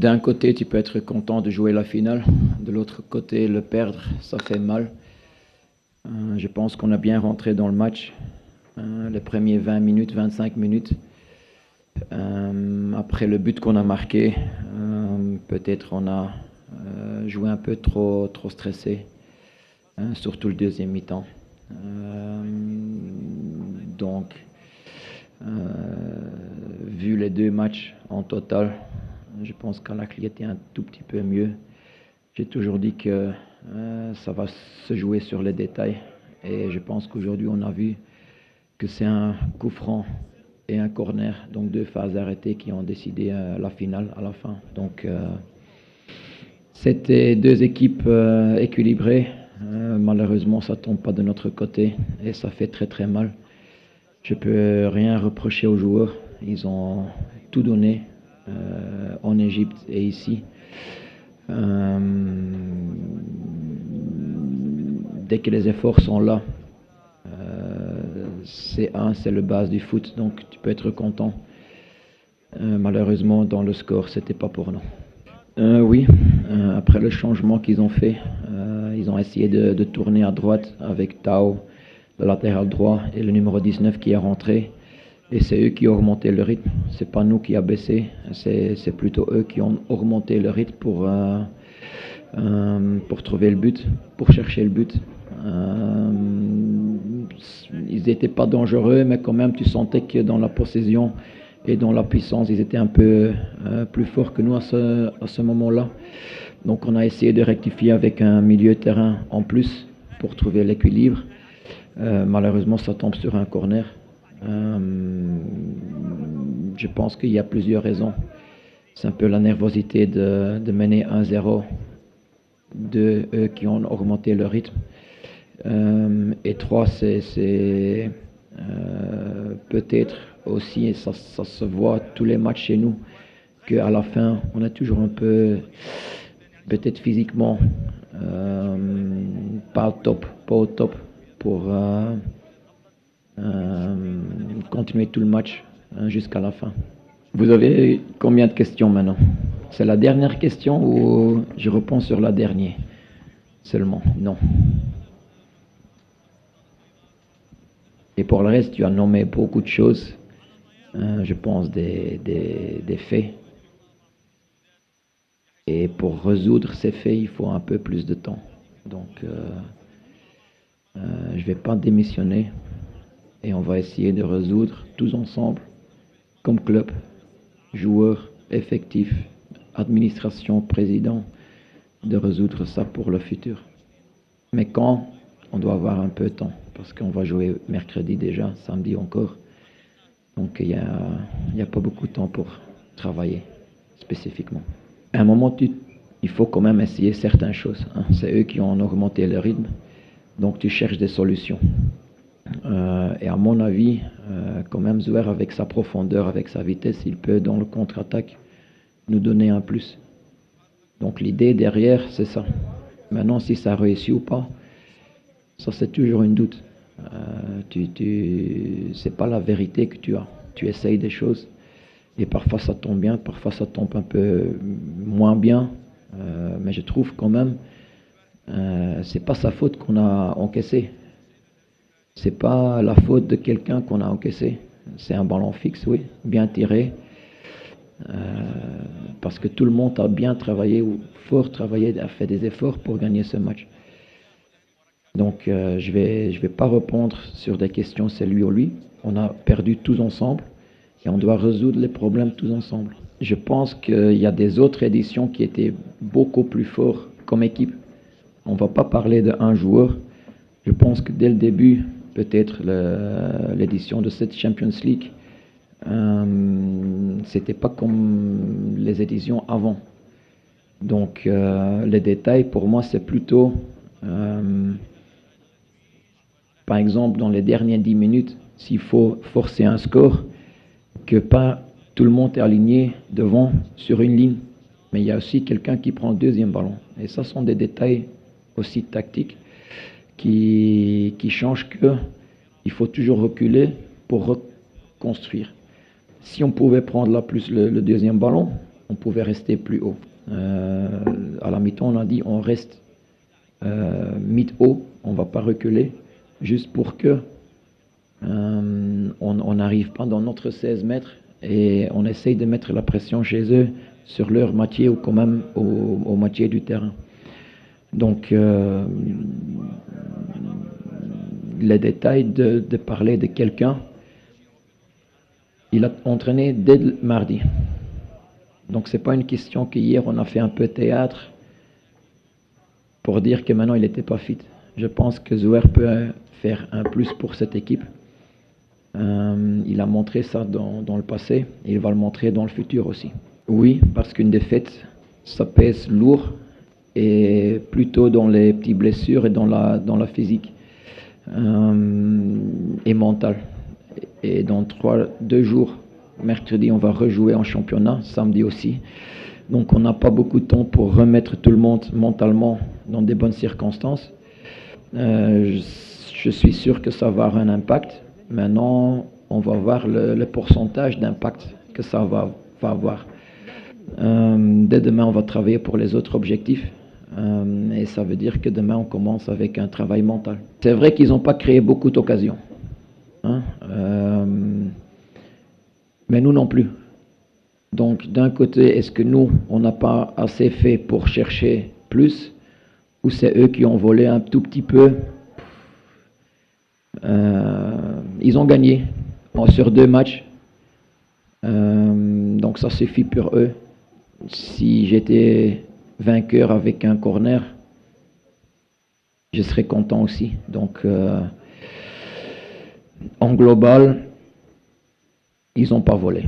D'un côté, tu peux être content de jouer la finale. De l'autre côté, le perdre, ça fait mal. Je pense qu'on a bien rentré dans le match. Les premiers 20 minutes, 25 minutes. Après le but qu'on a marqué, peut-être on a joué un peu trop stressé, surtout le deuxième mi-temps. Donc, vu les deux matchs en total, je pense qu'Al-Ahly était un tout petit peu mieux. J'ai toujours dit que ça va se jouer sur les détails. Et je pense qu'aujourd'hui, on a vu que c'est un coup franc et un corner, donc deux phases arrêtées qui ont décidé la finale à la fin. Donc, c'était deux équipes équilibrées. Malheureusement, ça ne tombe pas de notre côté et ça fait très très mal. Je ne peux rien reprocher aux joueurs. Ils ont tout donné en Égypte et ici. Dès que les efforts sont là, c'est le base du foot, donc tu peux être content. Malheureusement, dans le score, c'était pas pour nous. Oui, après le changement qu'ils ont fait, ils ont essayé de tourner à droite avec Tao, le latéral droit, et le numéro 19 qui est rentré. Et c'est eux qui ont augmenté le rythme. C'est pas nous qui a baissé. C'est plutôt eux qui ont augmenté le rythme pour trouver le but, pour chercher le but. Ils n'étaient pas dangereux, mais quand même, tu sentais que dans la possession et dans la puissance, ils étaient un peu plus forts que nous à ce moment-là. Donc, on a essayé de rectifier avec un milieu de terrain en plus pour trouver l'équilibre. Malheureusement, ça tombe sur un corner. Je pense qu'il y a plusieurs raisons. C'est un peu la nervosité de mener 1-0, de eux qui ont augmenté le rythme. Et 3, c'est peut-être aussi, et ça se voit tous les matchs chez nous, qu'à la fin, on est toujours un peu, peut-être physiquement, pas au top pour continuer tout le match jusqu'à la fin. Vous avez combien de questions maintenant? C'est la dernière question ou je réponds sur la dernière seulement? Non. Et pour le reste, tu as nommé beaucoup de choses, je pense des faits. Et pour résoudre ces faits, il faut un peu plus de temps. Donc, je ne vais pas démissionner et on va essayer de résoudre tous ensemble, comme club, joueurs, effectifs, administration, président, de résoudre ça pour le futur. Mais quand on doit avoir un peu de temps, parce qu'on va jouer mercredi déjà, samedi encore. Donc il n'y a pas beaucoup de temps pour travailler spécifiquement. À un moment, il faut quand même essayer certaines choses. Hein. C'est eux qui ont augmenté le rythme, donc tu cherches des solutions. Et à mon avis, quand même, Zouer, avec sa profondeur, avec sa vitesse, il peut, dans le contre-attaque, nous donner un plus. Donc l'idée derrière, c'est ça. Maintenant, si ça réussit ou pas, ça c'est toujours une doute. C'est pas la vérité que tu as. Tu essayes des choses et parfois ça tombe bien, parfois ça tombe un peu moins bien. Mais je trouve quand même, c'est pas sa faute qu'on a encaissé. C'est pas la faute de quelqu'un qu'on a encaissé. C'est un ballon fixe, oui, bien tiré. Parce que tout le monde a bien travaillé ou fort travaillé, a fait des efforts pour gagner ce match. Donc je vais pas répondre sur des questions c'est lui ou lui. On a perdu tous ensemble et on doit résoudre les problèmes tous ensemble. Je pense qu'il y a des autres éditions qui étaient beaucoup plus fortes comme équipe. On va pas parler d'un joueur. Je pense que dès le début, peut-être l'édition de cette Champions League, c'était pas comme les éditions avant. Donc les détails pour moi c'est plutôt par exemple, dans les dernières 10 minutes, s'il faut forcer un score, que pas tout le monde est aligné devant sur une ligne. Mais il y a aussi quelqu'un qui prend le deuxième ballon. Et ça sont des détails aussi tactiques qui changent que il faut toujours reculer pour reconstruire. Si on pouvait prendre là plus le deuxième ballon, on pouvait rester plus haut. À la mi-temps, on a dit on reste mid-haut, on ne va pas reculer, juste pour que on n'arrive pas dans notre 16 mètres et on essaye de mettre la pression chez eux sur leur moitié ou quand même au moitié du terrain. Donc, les détails de parler de quelqu'un, il a entraîné dès le mardi. Donc, ce n'est pas une question qu'hier on a fait un peu théâtre pour dire que maintenant il n'était pas fit. Je pense que Zouer peut faire un plus pour cette équipe. Il a montré ça dans le passé et il va le montrer dans le futur aussi. Oui, parce qu'une défaite, ça pèse lourd et plutôt dans les petites blessures et dans la physique et mentale. Et dans 2 jours, mercredi, on va rejouer en championnat, samedi aussi. Donc on n'a pas beaucoup de temps pour remettre tout le monde mentalement dans des bonnes circonstances. Je suis sûr que ça va avoir un impact. Maintenant, on va voir le pourcentage d'impact que ça va avoir. Dès demain, on va travailler pour les autres objectifs. Et ça veut dire que demain, on commence avec un travail mental. C'est vrai qu'ils n'ont pas créé beaucoup d'occasions. Mais nous non plus. Donc, d'un côté, est-ce que nous, on n'a pas assez fait pour chercher plus, ou c'est eux qui ont volé un tout petit peu? Ils ont gagné sur 2 matchs. Donc, ça suffit pour eux. Si j'étais vainqueur avec un corner, je serais content aussi. Donc, en global, ils n'ont pas volé.